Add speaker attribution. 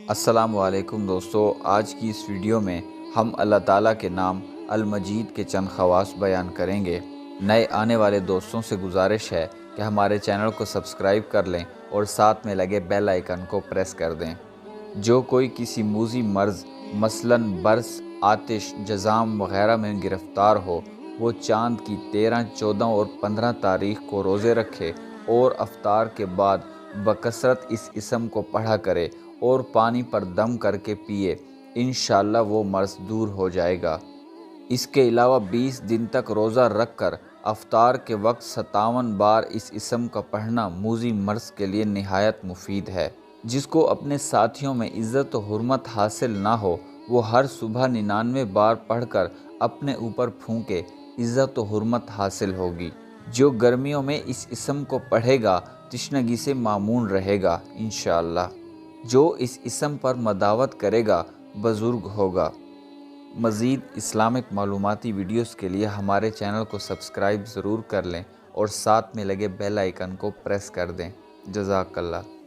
Speaker 1: السلام علیکم دوستو، آج کی اس ویڈیو میں ہم اللہ تعالیٰ کے نام المجید کے چند خواص بیان کریں گے۔ نئے آنے والے دوستوں سے گزارش ہے کہ ہمارے چینل کو سبسکرائب کر لیں اور ساتھ میں لگے بیل آئیکن کو پریس کر دیں۔ جو کوئی کسی موذی مرض مثلاً برس، آتش، جذام وغیرہ میں گرفتار ہو، وہ چاند کی 13، 14 اور 15 تاریخ کو روزے رکھے اور افطار کے بعد بکثرت اس اسم کو پڑھا کرے اور پانی پر دم کر کے پیے، انشاءاللہ وہ مرض دور ہو جائے گا۔ اس کے علاوہ 20 دن تک روزہ رکھ کر افطار کے وقت 57 بار اس اسم کا پڑھنا موذی مرض کے لیے نہایت مفید ہے۔ جس کو اپنے ساتھیوں میں عزت و حرمت حاصل نہ ہو، وہ ہر صبح 99 بار پڑھ کر اپنے اوپر پھونکے، عزت و حرمت حاصل ہوگی۔ جو گرمیوں میں اس اسم کو پڑھے گا، تشنگی سے معمون رہے گا انشاءاللہ۔ جو اس اسم پر مداوت کرے گا، بزرگ ہوگا۔ مزید اسلامک معلوماتی ویڈیوز کے لیے ہمارے چینل کو سبسکرائب ضرور کر لیں اور ساتھ میں لگے بیل آئیکن کو پریس کر دیں۔ جزاک اللہ۔